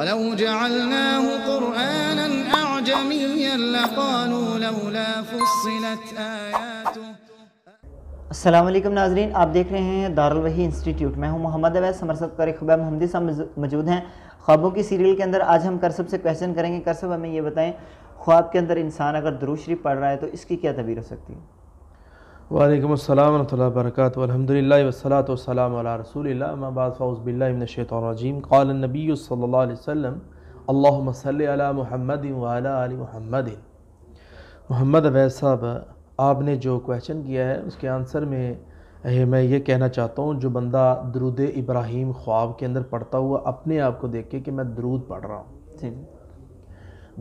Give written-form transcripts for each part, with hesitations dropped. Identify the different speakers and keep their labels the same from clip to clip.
Speaker 1: وَلَوْ جَعَلْنَاهُ قُرْآنًا أَعْجَمِيًّا لَقَالُوا لَوْلَا فُصِّلَتْ آيَاتُهُ۔
Speaker 2: السلام علیکم ناظرین، آپ دیکھ رہے ہیں دارل وحی انسٹیٹیوٹ۔ میں ہوں محمد اویس، ہمارے ساتھ قاری خباب محمدی صاحب موجود ہیں۔ خوابوں کی سیریل کے اندر آج ہم کرسب سے کویسچن کریں گے۔ کرسب ہمیں یہ بتائیں، خواب کے اندر انسان اگر درود شریف پڑھ رہا ہے تو اس کی کیا تعبیر ہو سکتی ہے؟
Speaker 3: وعلیکم السلام ورحمۃ اللہ وبرکاتہ، الحمدللہ والصلاۃ والسلام علی رسول اللہ، اما بعد فاعوذ باللہ من الشیطان الرجیم۔ قال النبی صلی اللہ علیہ وسلم اللہم صلی علی محمد وعلی آل محمد۔ محمد اویس صاحب، آپ نے جو کویسچن کیا ہے اس کے آنسر میں میں یہ کہنا چاہتا ہوں، جو بندہ درود ابراہیم خواب کے اندر پڑھتا ہوا اپنے آپ کو دیکھ کے کہ میں درود پڑھ رہا ہوں۔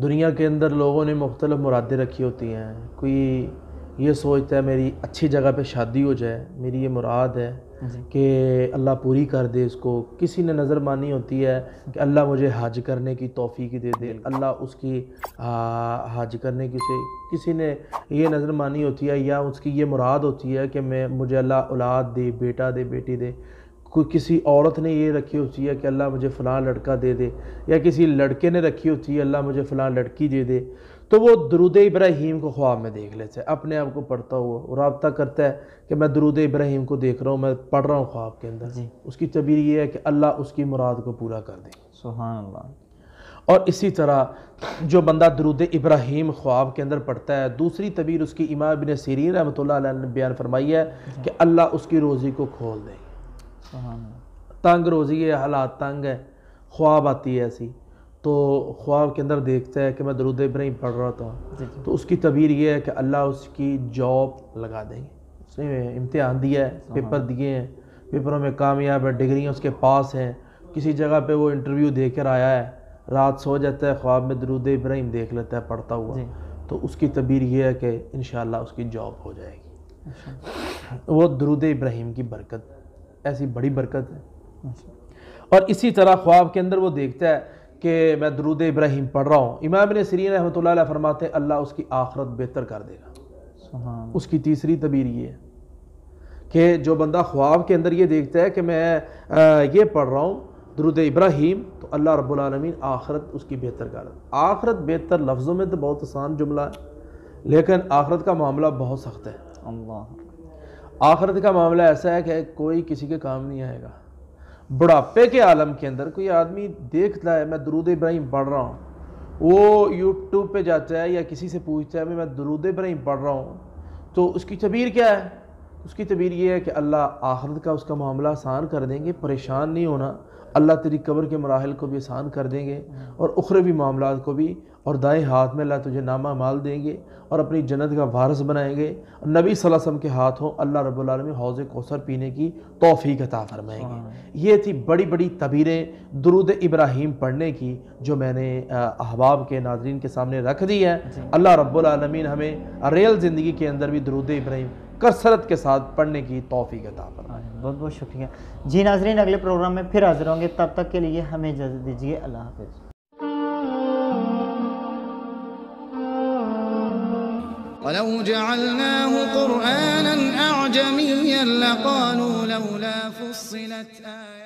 Speaker 3: دنیا کے اندر لوگوں نے مختلف مرادیں رکھی ہوتی ہیں، کوئی یہ سوچتا ہے میری اچھی جگہ پہ شادی ہو جائے، میری یہ مراد ہے کہ اللہ پوری کر دے اس کو۔ کسی نے نظر مانی ہوتی ہے کہ اللہ مجھے حج کرنے کی توفیق دے دے، اللہ اس کی حج کرنے کی سے کسی نے یہ نظر مانی ہوتی ہے، یا اس کی یہ مراد ہوتی ہے کہ مجھے اللہ اولاد دے، بیٹا دے، بیٹی دے۔ کوئی کسی عورت نے یہ رکھی ہوتی ہے کہ اللہ مجھے فلاں لڑکا دے دے، یا کسی لڑکے نے رکھی ہوتی ہے اللہ مجھے فلاں لڑکی دے دے۔ تو وہ درود ابراہیم کو خواب میں دیکھ لیتا ہے، اپنے آپ کو پڑھتا ہوا رابطہ کرتا ہے کہ میں درود ابراہیم کو دیکھ رہا ہوں، میں پڑھ رہا ہوں خواب کے اندر۔ اس کی تعبیر یہ ہے کہ اللہ اس کی مراد کو پورا کر دے۔
Speaker 2: سبحان اللہ۔
Speaker 3: اور اسی طرح جو بندہ درود ابراہیم خواب کے اندر پڑھتا ہے، دوسری تعبیر اس کی امام ابن سیرین رحمۃ اللہ علیہ نے بیان فرمائی ہے کہ اللہ اس کی روزی کو کھول دے۔ تنگ روزی ہے، حالات تنگ ہے، خواب آتی ہے ایسی، تو خواب کے اندر دیکھتا ہے کہ میں درود ابراہیم پڑھ رہا تھا، تو اس کی تعبیر یہ ہے کہ اللہ اس کی جاب لگا دیں گے۔ اس نے امتحان دیا ہے، پیپر دیے ہیں، پیپروں میں کامیاب ہے، ڈگریاں اس کے پاس ہیں، کسی جگہ پہ وہ انٹرویو دے کر آیا ہے، رات سو جاتا ہے، خواب میں درود ابراہیم دیکھ لیتا ہے پڑھتا ہوا، تو اس کی تعبیر یہ ہے کہ انشاءاللہ اس کی جاب ہو جائے گی۔ وہ درود ابراہیم کی برکت ایسی بڑی برکت ہے۔ اور اسی طرح خواب کے اندر وہ دیکھتا ہے کہ میں درود ابراہیم پڑھ رہا ہوں، امام ابن سیرین رحمۃ اللہ علیہ فرماتے ہیں اللہ اس کی آخرت بہتر کر دے گا۔ اس کی تیسری تعبیر یہ ہے کہ جو بندہ خواب کے اندر یہ دیکھتا ہے کہ میں یہ پڑھ رہا ہوں درود ابراہیم، تو اللہ رب العالمین آخرت اس کی بہتر کر دے۔ آخرت بہتر لفظوں میں تو بہت آسان جملہ ہے، لیکن آخرت کا معاملہ بہت سخت ہے۔ آخرت کا معاملہ ایسا ہے کہ کوئی کسی کے کام نہیں آئے گا۔ بڑھاپے کے عالم کے اندر کوئی آدمی دیکھتا ہے میں درود ابراہیم پڑھ رہا ہوں، وہ یوٹیوب پہ جاتا ہے یا کسی سے پوچھتا ہے میں درود ابراہیم پڑھ رہا ہوں، تو اس کی تعبیر کیا ہے؟ اس کی تعبیر یہ ہے کہ اللہ آخرت کا اس کا معاملہ آسان کر دیں گے، پریشان نہیں ہونا، اللہ تیری قبر کے مراحل کو بھی آسان کر دیں گے، اور اخروی معاملات کو بھی، اور دائیں ہاتھ میں اللہ تجھے نامہ مال دیں گے، اور اپنی جنت کا وارث بنائیں گے، اور نبی صلی اللہ علیہ وسلم کے ہاتھوں اللہ رب العالمین حوض کوثر پینے کی توفیق عطا فرمائیں گے۔ یہ تھی بڑی بڑی تعبیریں درود ابراہیم پڑھنے کی جو میں نے احباب کے ناظرین کے سامنے رکھ دی ہے۔ اللہ رب العالمین ہمیں ریل زندگی کے اندر بھی درود ابراہیم کثرت کے ساتھ پڑھنے کی توفیق عطا فرمائے۔
Speaker 2: بہت بہت شکریہ جی ناظرین، اگلے پروگرام میں پھر حاضر ہوں گے، تب تک کے لیے ہمیں اجازت دیجیے، اللہ حافظ۔
Speaker 1: وَلَوْ جَعَلْنَاهُ قُرْآنًا أَعْجَمِيًّا لَقَالُوا لَوْلَا فُصِّلَتْ آيَاتُهُ۔